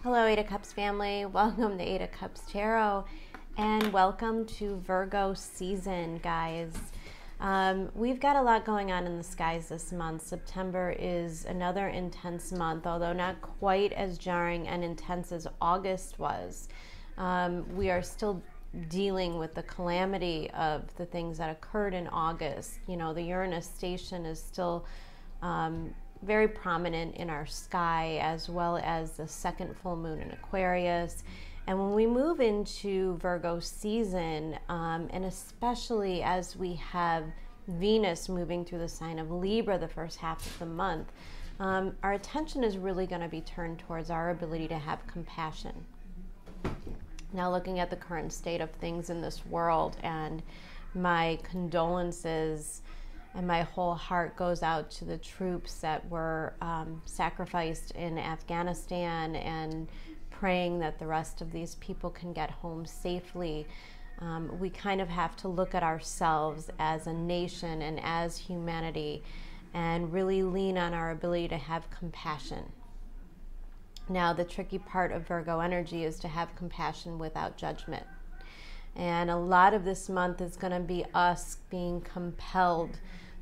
Hello, Eight of Cups family. Welcome to Eight of Cups Tarot, and welcome to Virgo season, guys. We've got a lot going on in the skies this month. September is another intense month, although not quite as jarring and intense as August was. We are still dealing with the calamity of the things that occurred in August. You know, the Uranus station is still very prominent in our sky, as well as the second full moon in Aquarius. And when we move into Virgo season, and especially as we have Venus moving through the sign of Libra the first half of the month, our attention is really going to be turned towards our ability to have compassion. Now, looking at the current state of things in this world, and my condolences and my whole heart goes out to the troops that were sacrificed in Afghanistan, and praying that the rest of these people can get home safely. We kind of have to look at ourselves as a nation and as humanity and really lean on our ability to have compassion. Now, the tricky part of Virgo energy is to have compassion without judgment. And a lot of this month is going to be us being compelled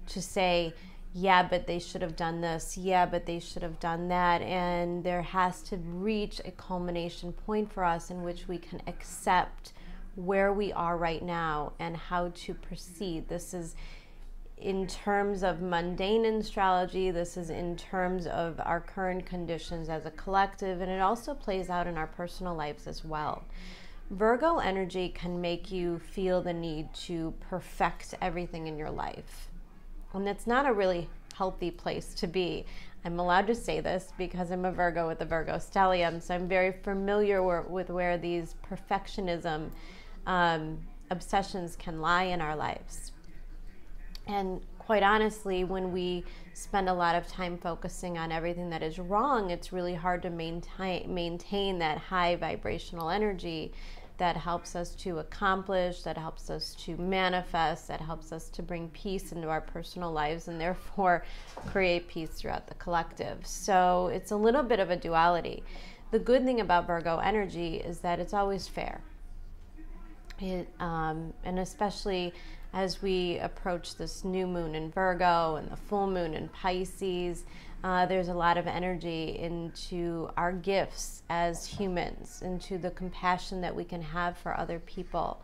to say, yeah, but they should have done this. Yeah, but they should have done that. And there has to reach a culmination point for us in which we can accept where we are right now and how to proceed. This is in terms of mundane astrology. This is in terms of our current conditions as a collective, and it also plays out in our personal lives as well. Virgo energy can make you feel the need to perfect everything in your life. And that's not a really healthy place to be. I'm allowed to say this because I'm a Virgo with a Virgo stellium, so I'm very familiar with where these perfectionism obsessions can lie in our lives. And quite honestly, when we spend a lot of time focusing on everything that is wrong, it's really hard to maintain that high vibrational energy that helps us to accomplish, that helps us to manifest, that helps us to bring peace into our personal lives, and therefore create peace throughout the collective. So it's a little bit of a duality. The good thing about Virgo energy is that it's always fair. And especially as we approach this new moon in Virgo and the full moon in Pisces, there's a lot of energy into our gifts as humans, into the compassion that we can have for other people,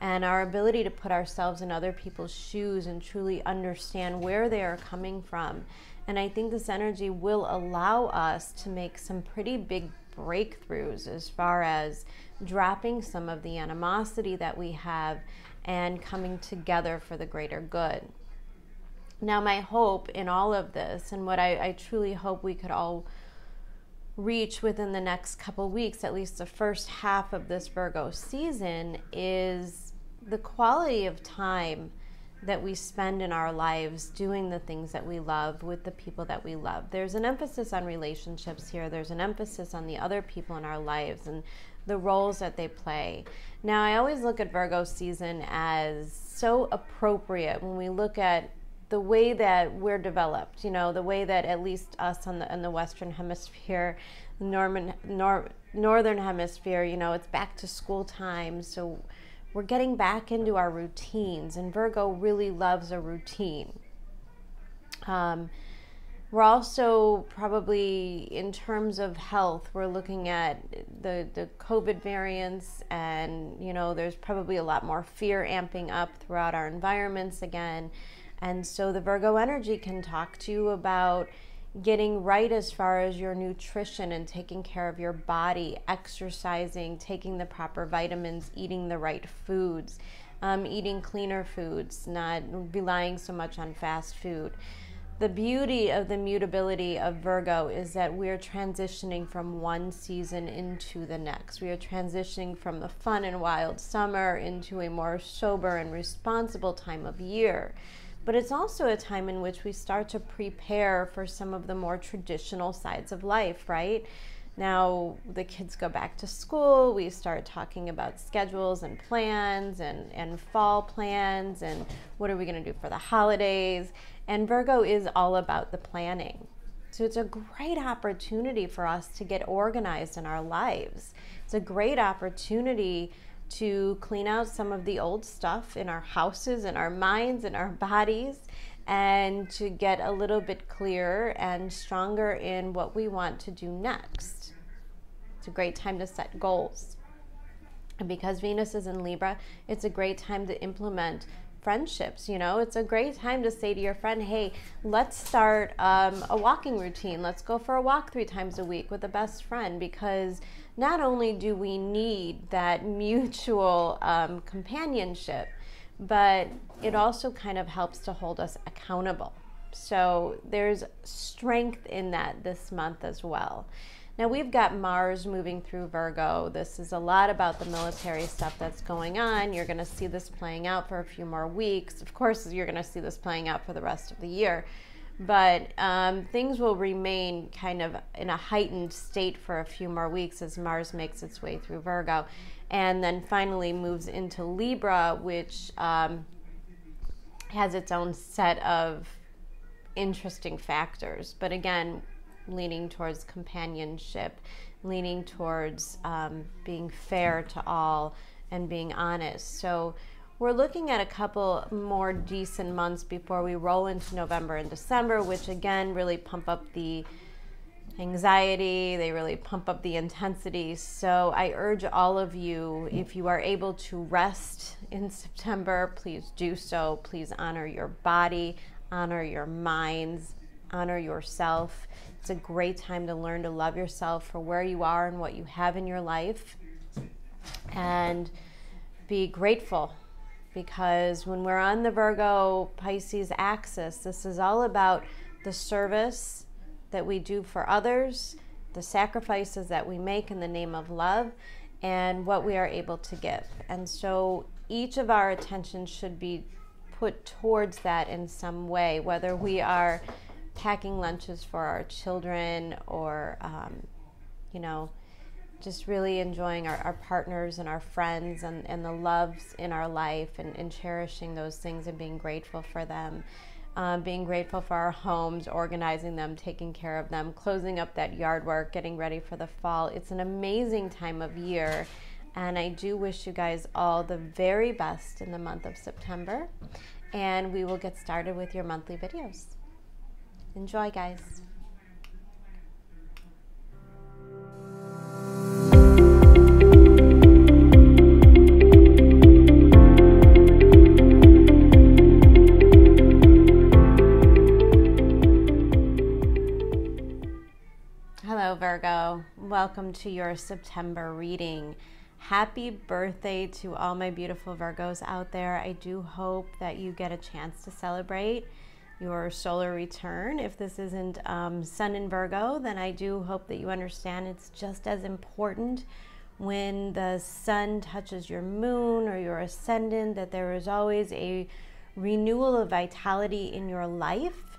and our ability to put ourselves in other people's shoes and truly understand where they are coming from. And I think this energy will allow us to make some pretty big breakthroughs as far as dropping some of the animosity that we have and coming together for the greater good. Now, my hope in all of this, and what I truly hope we could all reach within the next couple weeks, at least the first half of this Virgo season, is the quality of time that we spend in our lives doing the things that we love with the people that we love. There's an emphasis on relationships here. There's an emphasis on the other people in our lives and the roles that they play. Now, I always look at Virgo season as so appropriate when we look at the way that we're developed, you know, the way that at least us in the Western Hemisphere, Northern Hemisphere, you know, it's back to school time. So we're getting back into our routines, and Virgo really loves a routine. We're also probably, in terms of health, we're looking at the COVID variants, and, you know, there's probably a lot more fear amping up throughout our environments again. And so the Virgo energy can talk to you about getting right as far as your nutrition and taking care of your body, exercising, taking the proper vitamins, eating the right foods, eating cleaner foods, not relying so much on fast food. The beauty of the mutability of Virgo is that we're transitioning from one season into the next. We are transitioning from the fun and wild summer into a more sober and responsible time of year. But it's also a time in which we start to prepare for some of the more traditional sides of life, right? Now, the kids go back to school, we start talking about schedules and plans and fall plans, and what are we going to do for the holidays. And Virgo is all about the planning. So it's a great opportunity for us to get organized in our lives. It's a great opportunity to clean out some of the old stuff in our houses, in our minds, in our bodies, and to get a little bit clearer and stronger in what we want to do next. It's a great time to set goals. And because Venus is in Libra, it's a great time to implement friendships. You know, it's a great time to say to your friend, hey, let's start a walking routine. Let's go for a walk 3 times a week with a best friend, because not only do we need that mutual companionship, but it also kind of helps to hold us accountable. So there's strength in that this month as well. Now we've got Mars moving through Virgo. This is a lot about the military stuff that's going on. You're going to see this playing out for a few more weeks. Of course, you're going to see this playing out for the rest of the year. But things will remain kind of in a heightened state for a few more weeks as Mars makes its way through Virgo. And then finally moves into Libra, which has its own set of interesting factors. But again, leaning towards companionship, leaning towards being fair to all and being honest. So we're looking at a couple more decent months before we roll into November and December, which again really pump up the anxiety, they really pump up the intensity. So I urge all of you, if you are able to rest in September, please do so. Please honor your body, honor your minds, honor yourself. It's a great time to learn to love yourself for where you are and what you have in your life, and be grateful, because when we're on the Virgo Pisces axis, this is all about the service that we do for others, the sacrifices that we make in the name of love, and what we are able to give. And so each of our attention should be put towards that in some way, whether we are packing lunches for our children or, you know, just really enjoying our partners and our friends and the loves in our life, and cherishing those things and being grateful for them. Being grateful for our homes, organizing them, taking care of them, closing up that yard work, getting ready for the fall. It's an amazing time of year, and I do wish you guys all the very best in the month of September, and we will get started with your monthly videos. Enjoy, guys. Hello, Virgo. Welcome to your September reading. Happy birthday to all my beautiful Virgos out there. I do hope that you get a chance to celebrate your solar return. If this isn't Sun in Virgo, then I do hope that you understand it's just as important when the sun touches your moon or your ascendant, that there is always a renewal of vitality in your life,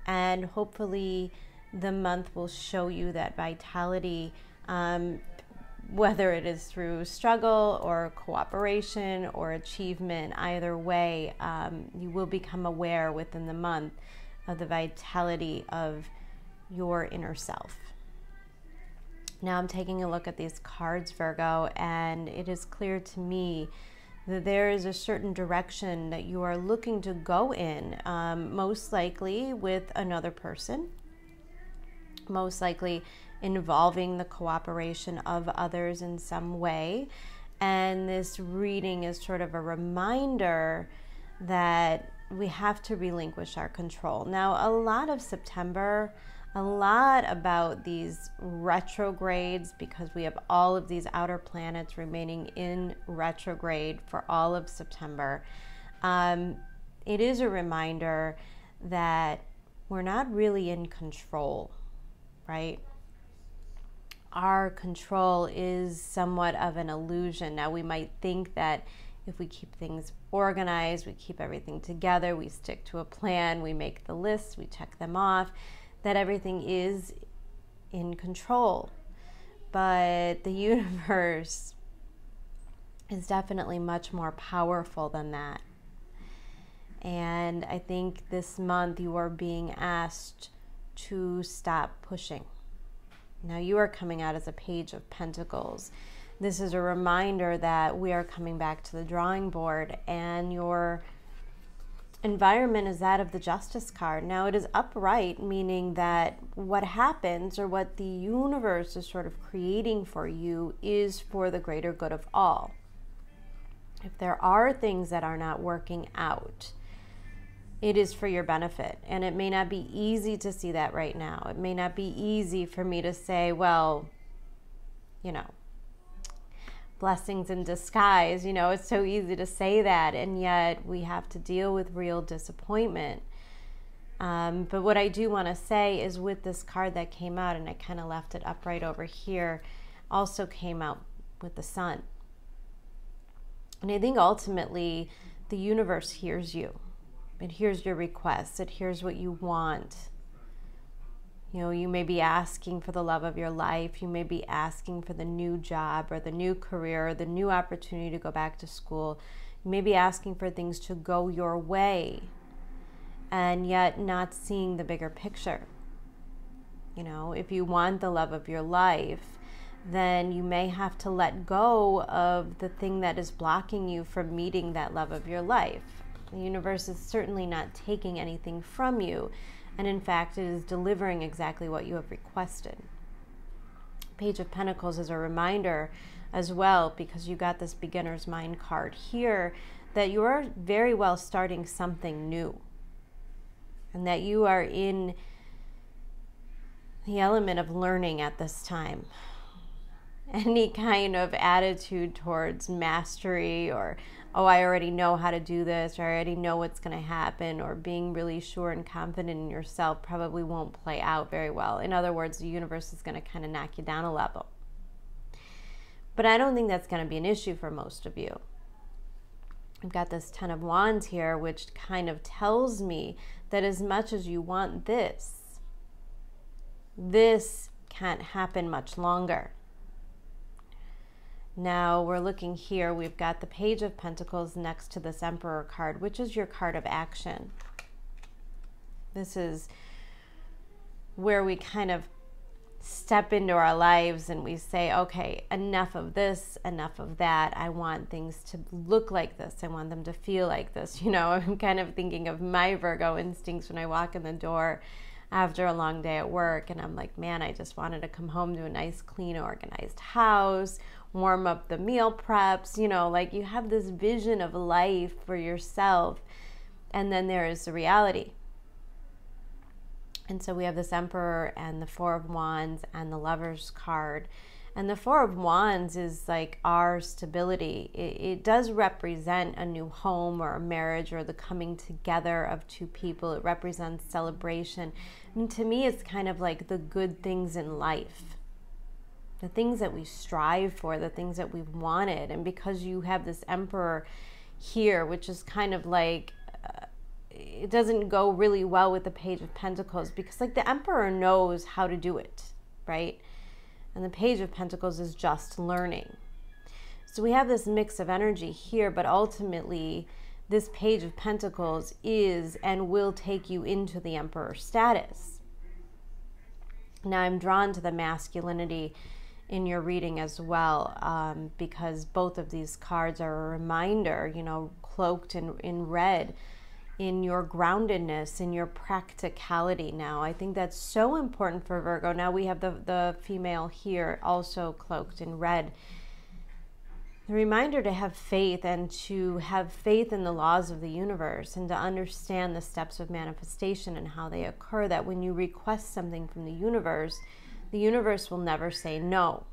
and hopefully the month will show you that vitality, whether it is through struggle or cooperation or achievement. Either way, you will become aware within the month of the vitality of your inner self. Now I'm taking a look at these cards, Virgo, and it is clear to me that there is a certain direction that you are looking to go in, most likely with another person, most likely involving the cooperation of others in some way. And this reading is sort of a reminder that we have to relinquish our control. Now, a lot of September, a lot about these retrogrades, because we have all of these outer planets remaining in retrograde for all of September. It is a reminder that we're not really in control, right? Our control is somewhat of an illusion. Now, we might think that if we keep things organized, we keep everything together, we stick to a plan, we make the lists, we check them off, that everything is in control. But the universe is definitely much more powerful than that. And I think this month you are being asked to stop pushing. Now you are coming out as a Page of Pentacles. This is a reminder that we are coming back to the drawing board, and your environment is that of the Justice card. Now it is upright, meaning that what happens, or what the universe is sort of creating for you, is for the greater good of all. If there are things that are not working out, it is for your benefit. And it may not be easy to see that right now. It may not be easy for me to say, well, you know, blessings in disguise. You know, it's so easy to say that, and yet we have to deal with real disappointment. But what I do want to say is, with this card that came out, and I kind of left it upright over here, also came out with the Sun. And I think ultimately the universe hears you. It hears your requests. It hears what you want. You know, you may be asking for the love of your life. You may be asking for the new job, or the new career, or the new opportunity to go back to school. You may be asking for things to go your way, and yet not seeing the bigger picture. You know, if you want the love of your life, then you may have to let go of the thing that is blocking you from meeting that love of your life. The universe is certainly not taking anything from you, and in fact it is delivering exactly what you have requested. Page of Pentacles is a reminder as well, because you got this beginner's mind card here, that you are very well starting something new, and that you are in the element of learning at this time. Any kind of attitude towards mastery, or, oh, I already know how to do this, or I already know what's going to happen, or being really sure and confident in yourself, probably won't play out very well. In other words, the universe is going to kind of knock you down a level. But I don't think that's going to be an issue for most of you. I've got this Ten of Wands here, which kind of tells me that as much as you want this, this can't happen much longer. Now we're looking here, we've got the Page of Pentacles next to this Emperor card, which is your card of action. This is where we kind of step into our lives and we say, okay, enough of this, enough of that. I want things to look like this. I want them to feel like this. You know, I'm kind of thinking of my Virgo instincts when I walk in the door after a long day at work, and I'm like, man, I just wanted to come home to a nice, clean, organized house, warm up the meal preps, you know, like you have this vision of life for yourself, and then there is the reality. And so we have this Emperor and the Four of Wands and the Lover's card. And the Four of Wands is like our stability. It does represent a new home or a marriage or the coming together of two people. It represents celebration. And to me, it's kind of like the good things in life. The things that we strive for, the things that we've wanted. And because you have this Emperor here, which is kind of like, it doesn't go really well with the Page of Pentacles, because like the Emperor knows how to do it, right? And the Page of Pentacles is just learning. So we have this mix of energy here, but ultimately this Page of Pentacles is and will take you into the Emperor status. Now I'm drawn to the masculinity in your reading as well, because both of these cards are a reminder, you know, cloaked in red, in your groundedness, in your practicality. Now I think that's so important for Virgo. Now we have the female here also cloaked in red. The reminder to have faith, and to have faith in the laws of the universe, and to understand the steps of manifestation and how they occur, that when you request something from the universe will never say no.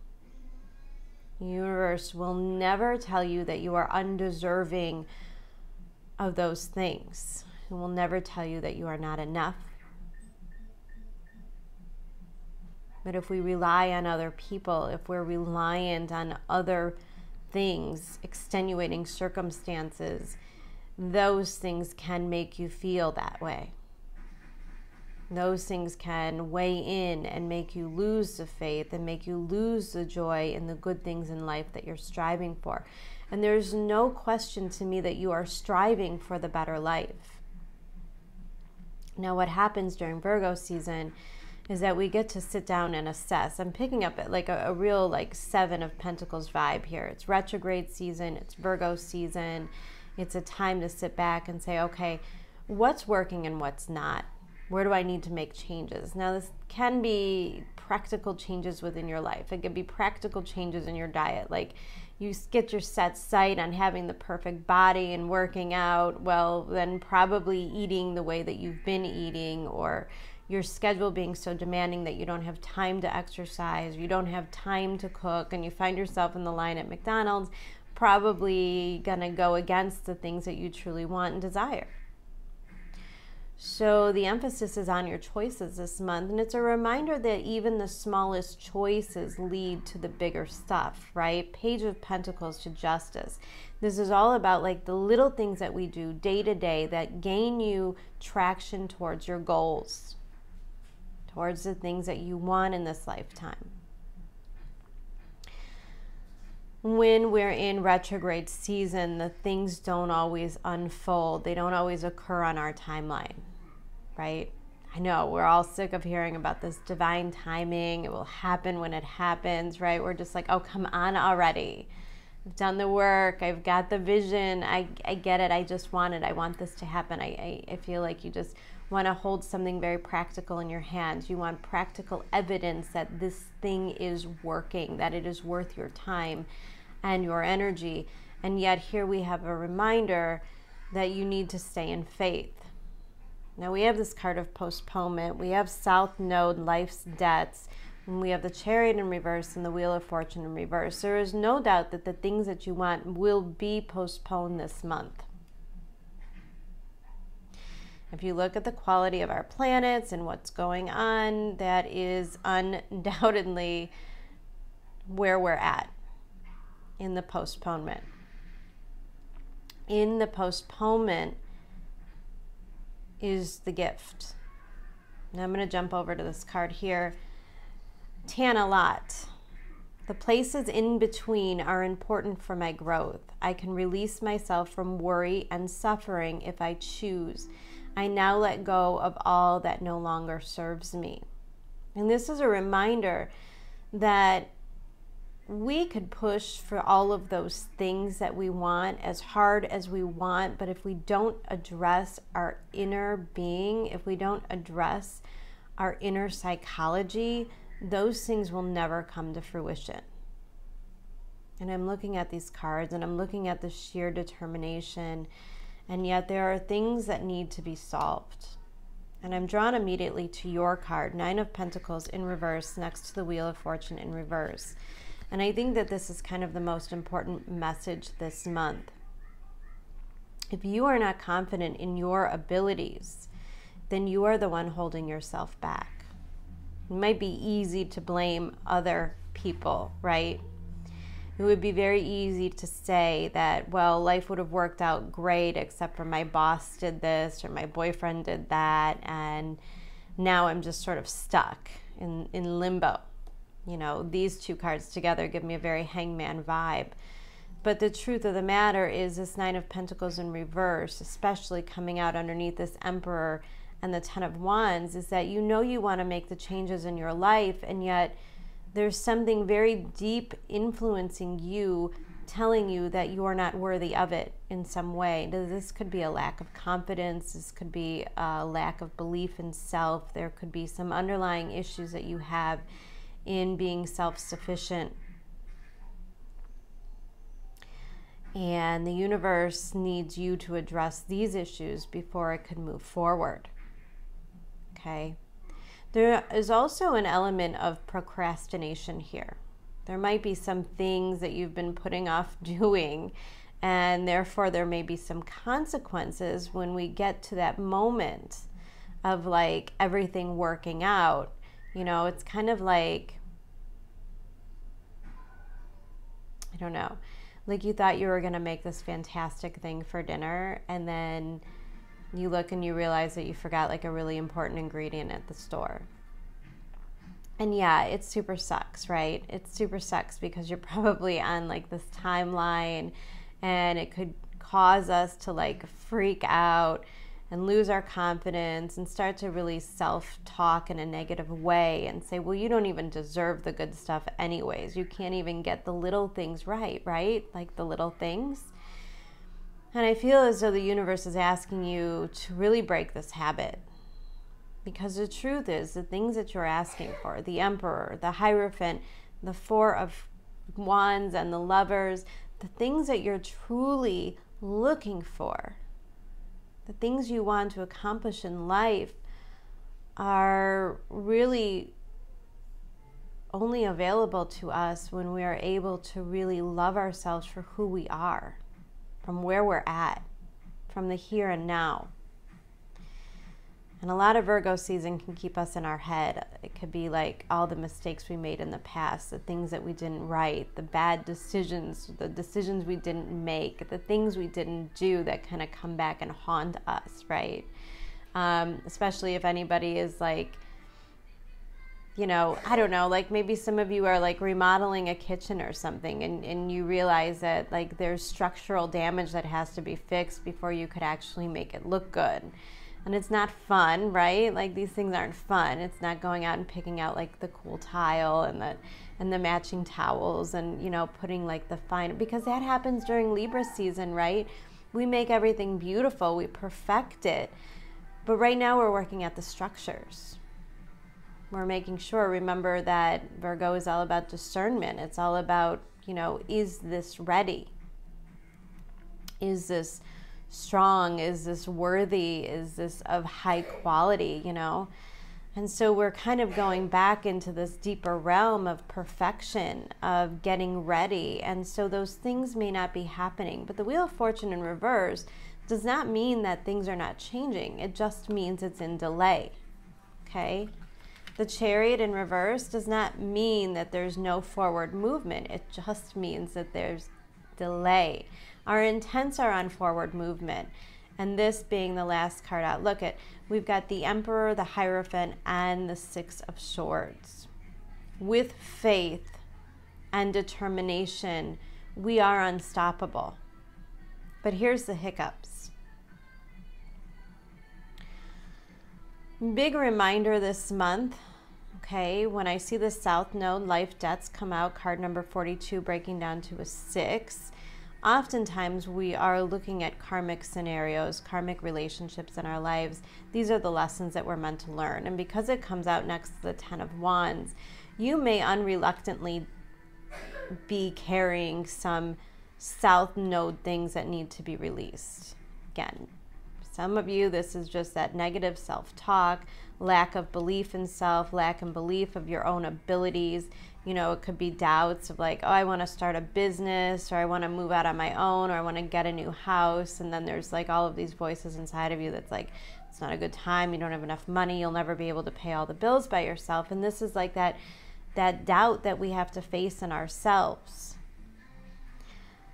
The universe will never tell you that you are undeserving of those things. It will never tell you that you are not enough. But if we rely on other people, if we're reliant on other things, extenuating circumstances, those things can make you feel that way. Those things can weigh in and make you lose the faith and make you lose the joy in the good things in life that you're striving for. And there's no question to me that you are striving for the better life. Now what happens during Virgo season is that we get to sit down and assess. I'm picking up like a real like Seven of Pentacles vibe here. It's retrograde season, it's Virgo season. It's a time to sit back and say, okay, what's working and what's not? Where do I need to make changes? Now, this can be practical changes within your life. It could be practical changes in your diet. Like you get your set sight on having the perfect body and working out, well, then probably eating the way that you've been eating, or your schedule being so demanding that you don't have time to exercise, you don't have time to cook, and you find yourself in the line at McDonald's, probably gonna go against the things that you truly want and desire. So the emphasis is on your choices this month, and it's a reminder that even the smallest choices lead to the bigger stuff, right? Page of Pentacles to Justice. This is all about like the little things that we do day to day that gain you traction towards your goals, towards the things that you want in this lifetime. When we're in retrograde season, the things don't always unfold. They don't always occur on our timeline, right? I know we're all sick of hearing about this divine timing. It will happen when it happens, right? We're just like, oh, come on already. I've done the work. I've got the vision. I get it. I just want it. I want this to happen. I feel like you just want to hold something very practical in your hands. You want practical evidence that this thing is working, that it is worth your time and your energy. And yet here we have a reminder that you need to stay in faith. Now we have this card of postponement. We have South Node, life's debts, and we have the Chariot in reverse and the Wheel of Fortune in reverse. There is no doubt that the things that you want will be postponed this month. If you look at the quality of our planets and what's going on, that is undoubtedly where we're at in the postponement. In the postponement is the gift. Now I'm going to jump over to this card here. Tanalot. The places in between are important for my growth. I can release myself from worry and suffering if I choose. I now let go of all that no longer serves me. And this is a reminder that we could push for all of those things that we want as hard as we want, but if we don't address our inner being, if we don't address our inner psychology, those things will never come to fruition. And I'm looking at these cards and I'm looking at the sheer determination, and yet there are things that need to be solved. And I'm drawn immediately to your card, Nine of Pentacles in reverse, next to the Wheel of Fortune in reverse. And I think that this is kind of the most important message this month. If you are not confident in your abilities, then you are the one holding yourself back. It might be easy to blame other people, right? It would be very easy to say that, well, life would have worked out great except for my boss did this or my boyfriend did that, and now I'm just sort of stuck in limbo. You know, these two cards together give me a very hangman vibe. But the truth of the matter is this Nine of Pentacles in reverse, especially coming out underneath this Emperor and the Ten of Wands, is that you know you want to make the changes in your life, and yet there's something very deep influencing you, telling you that you are not worthy of it in some way. This could be a lack of confidence. This could be a lack of belief in self. There could be some underlying issues that you have in being self-sufficient. And the universe needs you to address these issues before it can move forward. Okay? There is also an element of procrastination here. There might be some things that you've been putting off doing, and therefore there may be some consequences when we get to that moment of like everything working out. You know, it's kind of like, I don't know, like you thought you were going to make this fantastic thing for dinner, and then you look and you realize that you forgot like a really important ingredient at the store. And yeah, it super sucks, right? It super sucks because you're probably on like this timeline, and it could cause us to like freak out and lose our confidence and start to really self-talk in a negative way and say, well, you don't even deserve the good stuff anyways. You can't even get the little things right? Like the little things. And I feel as though the universe is asking you to really break this habit. Because the truth is, the things that you're asking for, the Emperor, the Hierophant, the Four of Wands, and the Lovers, the things that you're truly looking for, the things you want to accomplish in life, are really only available to us when we are able to really love ourselves for who we are, from where we're at, from the here and now. And a lot of Virgo season can keep us in our head. It could be like all the mistakes we made in the past, the things that we didn't write, the bad decisions, the decisions we didn't make, the things we didn't do that kind of come back and haunt us, right? Especially if anybody is like, you know, I don't know, like maybe some of you are like remodeling a kitchen or something, and you realize that like there's structural damage that has to be fixed before you could actually make it look good. And it's not fun, right? Like these things aren't fun. It's not going out and picking out like the cool tile and the matching towels and, you know, putting like the fine, because that happens during Libra season, right? We make everything beautiful, we perfect it. But right now we're working at the structures. We're making sure, remember that Virgo is all about discernment. It's all about, you know, is this ready? Is this strong? Is this worthy? Is this of high quality, you know? And so we're kind of going back into this deeper realm of perfection, of getting ready. And so those things may not be happening. But the Wheel of Fortune in reverse does not mean that things are not changing. It just means it's in delay, okay? The Chariot in reverse does not mean that there's no forward movement. It just means that there's delay. Our intents are on forward movement. And this being the last card out, look at, we've got the Emperor, the Hierophant, and the Six of Swords. With faith and determination, we are unstoppable. But here's the hiccups. Big reminder this month, okay, when I see the South Node, life debts come out, card number 42 breaking down to a 6. Oftentimes we are looking at karmic scenarios, karmic relationships in our lives. These are the lessons that we're meant to learn. And because it comes out next to the Ten of Wands, you may unreluctantly be carrying some South Node things that need to be released. Again, some of you, this is just that negative self-talk, lack of belief in self, lack of belief of your own abilities. You know, it could be doubts of like, oh, I want to start a business, or I want to move out on my own, or I want to get a new house. And then there's like all of these voices inside of you that's like, it's not a good time, you don't have enough money, you'll never be able to pay all the bills by yourself. And this is like that doubt that we have to face in ourselves.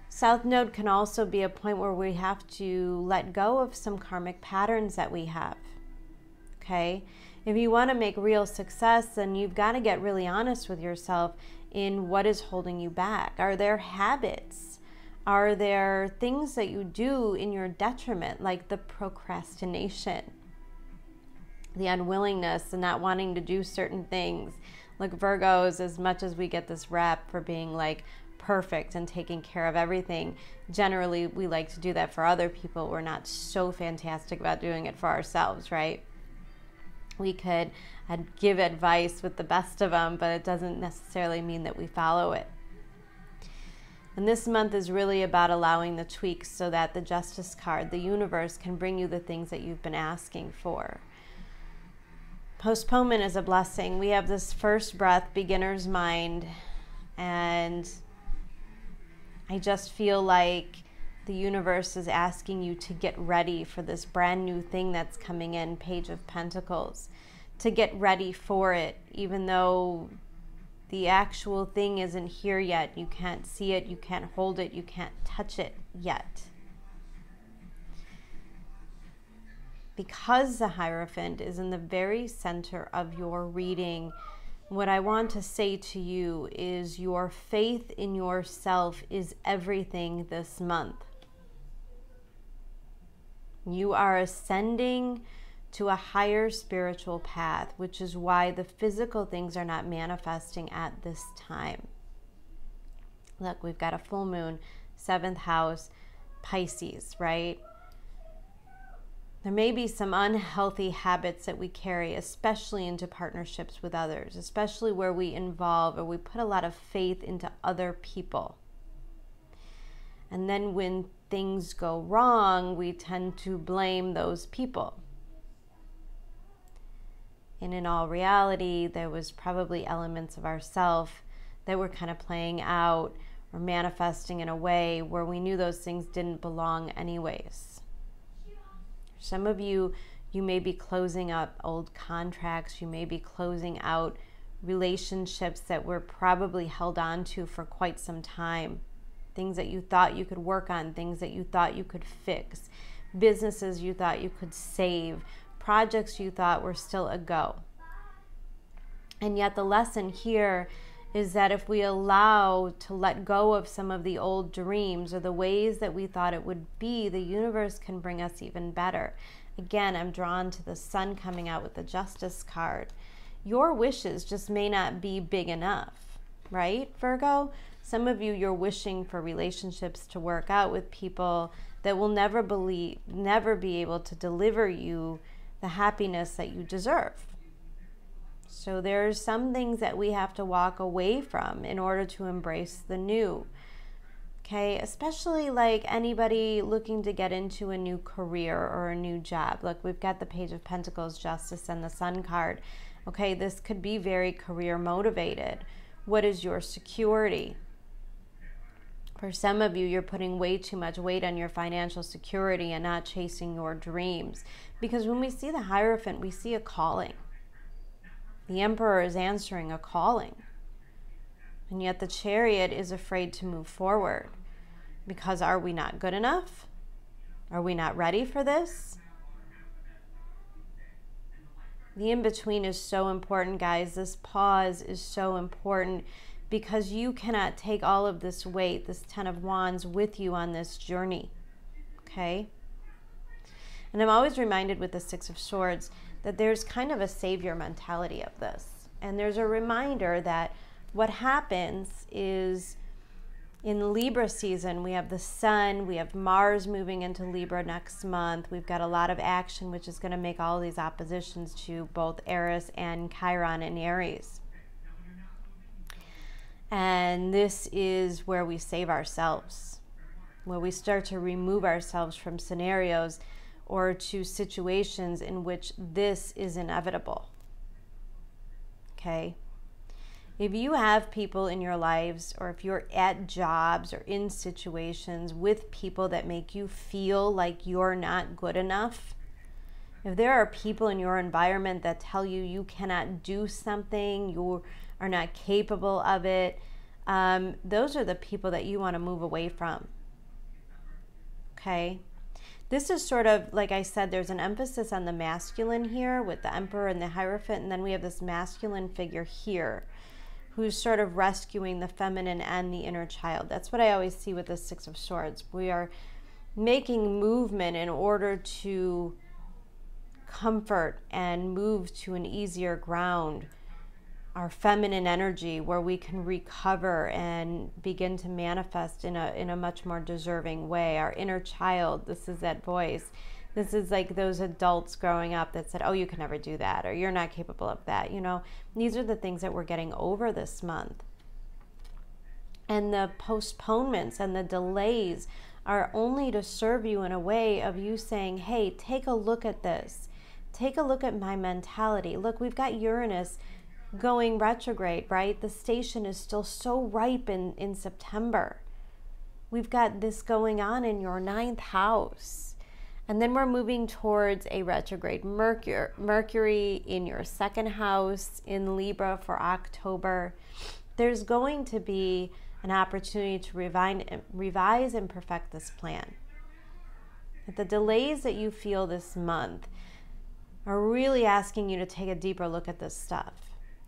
South Node can also be a point where we have to let go of some karmic patterns that we have, okay? If you want to make real success, then you've got to get really honest with yourself in what is holding you back. Are there habits? Are there things that you do in your detriment, like the procrastination, the unwillingness and not wanting to do certain things? Like Virgos, as much as we get this rap for being like perfect and taking care of everything, generally we like to do that for other people. We're not so fantastic about doing it for ourselves, right? We could give advice with the best of them, but it doesn't necessarily mean that we follow it. And this month is really about allowing the tweaks so that the Justice card, the universe, can bring you the things that you've been asking for. Postponement is a blessing. We have this first breath, beginner's mind, and I just feel like the universe is asking you to get ready for this brand new thing that's coming in, Page of Pentacles, to get ready for it, even though the actual thing isn't here yet. You can't see it, you can't hold it, you can't touch it yet. Because the Hierophant is in the very center of your reading, what I want to say to you is your faith in yourself is everything this month. You are ascending to a higher spiritual path, which is why the physical things are not manifesting at this time. Look, we've got a full moon, 7th house, Pisces, right? There may be some unhealthy habits that we carry, especially into partnerships with others, especially where we involve or we put a lot of faith into other people. And then when things go wrong, we tend to blame those people. And in all reality, there was probably elements of ourself that were kind of playing out or manifesting in a way where we knew those things didn't belong anyways. Some of you may be closing up old contracts. You may be closing out relationships that were probably held on to for quite some time. Things that you thought you could work on, things that you thought you could fix, businesses you thought you could save, projects you thought were still a go. And yet the lesson here is that if we allow to let go of some of the old dreams or the ways that we thought it would be, the universe can bring us even better. Again, I'm drawn to the sun coming out with the Justice card. Your wishes just may not be big enough, right, Virgo? Some of you, you're wishing for relationships to work out with people that will never be able to deliver you the happiness that you deserve. So there's some things that we have to walk away from in order to embrace the new. Okay, especially like anybody looking to get into a new career or a new job. Look, we've got the Page of Pentacles, Justice, and the Sun card. Okay, this could be very career motivated. What is your security? For some of you, you're putting way too much weight on your financial security and not chasing your dreams. Because when we see the Hierophant, we see a calling. The Emperor is answering a calling. And yet the Chariot is afraid to move forward. Because are we not good enough? Are we not ready for this? The in-between is so important, guys. This pause is so important because you cannot take all of this weight, this 10 of Wands, with you on this journey. Okay? And I'm always reminded with the 6 of Swords that there's kind of a savior mentality of this. And there's a reminder that what happens is in Libra season, we have the Sun, we have Mars moving into Libra next month. We've got a lot of action, which is going to make all these oppositions to both Eris and Chiron in Aries. And this is where we save ourselves, where we start to remove ourselves from scenarios or to situations in which this is inevitable. Okay? If you have people in your lives, or if you're at jobs or in situations with people that make you feel like you're not good enough, if there are people in your environment that tell you you cannot do something, you are not capable of it, those are the people that you want to move away from. Okay? This is sort of, like I said, there's an emphasis on the masculine here with the Emperor and the Hierophant, and then we have this masculine figure here who's sort of rescuing the feminine and the inner child. That's what I always see with the 6 of Swords. We are making movement in order to comfort and move to an easier ground, our feminine energy, where we can recover and begin to manifest in a much more deserving way. Our inner child, this is that voice. This is like those adults growing up that said, oh, you can never do that, or you're not capable of that. You know, these are the things that we're getting over this month. And the postponements and the delays are only to serve you in a way of you saying, hey, take a look at this. Take a look at my mentality. Look, we've got Uranus going retrograde, right? The station is still so ripe in September. We've got this going on in your 9th house. And then we're moving towards a retrograde Mercury in your 2nd house in Libra for October. There's going to be an opportunity to revise and perfect this plan. But the delays that you feel this month are really asking you to take a deeper look at this stuff.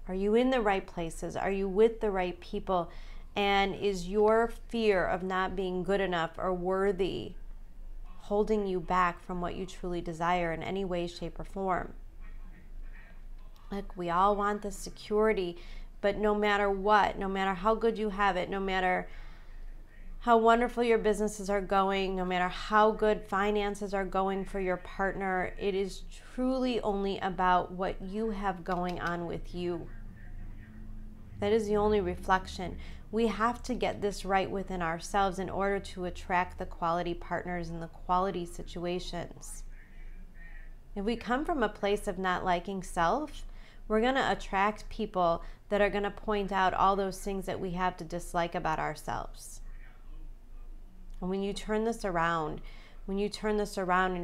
Are you in the right places? Are you with the right people? And is your fear of not being good enough or worthy holding you back from what you truly desire in any way, shape, or form. Like, we all want the security, but no matter what, no matter how good you have it, no matter how wonderful your businesses are going, no matter how good finances are going for your partner, it is truly only about what you have going on with you. That is the only reflection. We have to get this right within ourselves in order to attract the quality partners and the quality situations. If we come from a place of not liking self, we're going to attract people that are going to point out all those things that we have to dislike about ourselves. And when you turn this around, and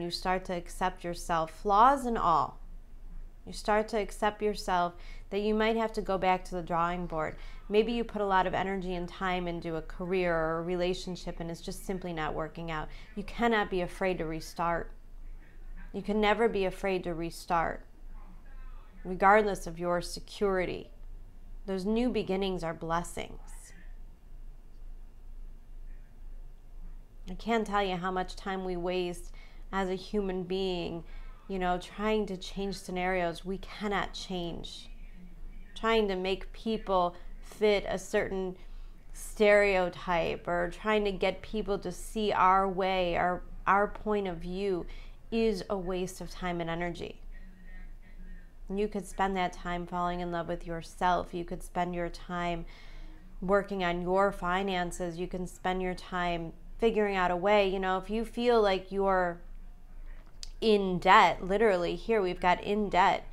you start to accept yourself, flaws and all, you start to accept yourself, that you might have to go back to the drawing board. Maybe you put a lot of energy and time into a career or a relationship and it's just simply not working out. You cannot be afraid to restart. You can never be afraid to restart, regardless of your security. Those new beginnings are blessings. I can't tell you how much time we waste as a human being, trying to change scenarios we cannot change. Trying to make people fit a certain stereotype, or trying to get people to see our way, our point of view, is a waste of time and energy. You could spend that time falling in love with yourself. You could spend your time working on your finances. You can spend your time figuring out a way. If you feel like you're in debt, literally here we've got in debt,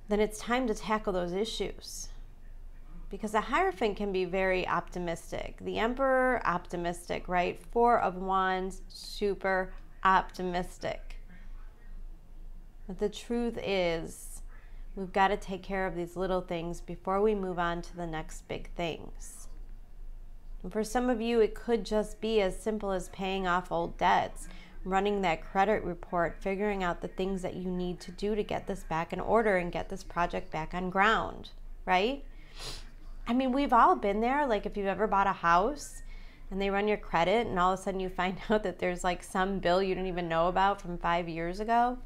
then it's time to tackle those issues. Because the Hierophant can be very optimistic. The Emperor, optimistic, right? Four of Wands, super optimistic. But the truth is, we've got to take care of these little things before we move on to the next big things. And for some of you, it could just be as simple as paying off old debts, running that credit report, figuring out the things that you need to do to get this back in order and get this project back on ground, right? I mean, we've all been there. Like, if you've ever bought a house and they run your credit and all of a sudden you find out that there's like some bill you didn't even know about from 5 years ago.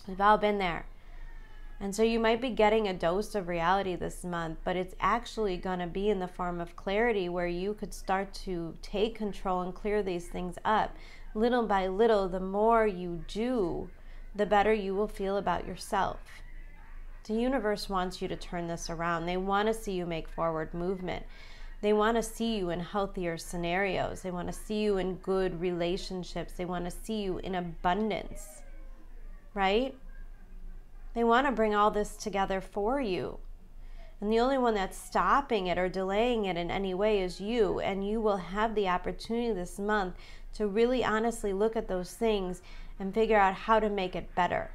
We've all been there. And so you might be getting a dose of reality this month, but it's actually going to be in the form of clarity, where you could start to take control and clear these things up. Little by little, the more you do, the better you will feel about yourself. The universe wants you to turn this around. They want to see you make forward movement. They want to see you in healthier scenarios. They want to see you in good relationships. They want to see you in abundance, right? They want to bring all this together for you. And the only one that's stopping it or delaying it in any way is you. And you will have the opportunity this month to really honestly look at those things and figure out how to make it better.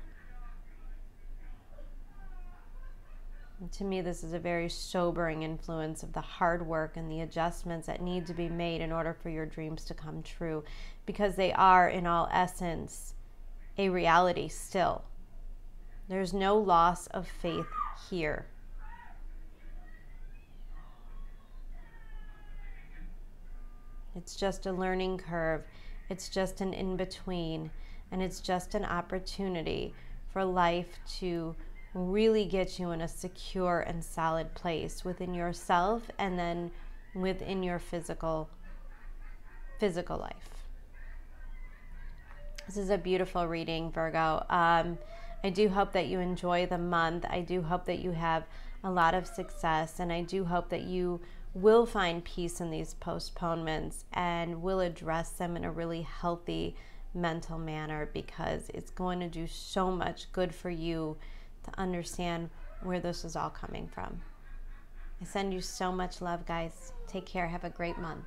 And to me, this is a very sobering influence of the hard work and the adjustments that need to be made in order for your dreams to come true, because they are, in all essence, a reality still. There's no loss of faith here. It's just a learning curve. It's just an in-between. And it's just an opportunity for life to really get you in a secure and solid place within yourself, and then within your physical life. This is a beautiful reading, Virgo. I do hope that you enjoy the month. I do hope that you have a lot of success, and I do hope that you will find peace in these postponements and will address them in a really healthy mental manner, because it's going to do so much good for you to understand where this is all coming from. I send you so much love, guys. Take care. Have a great month.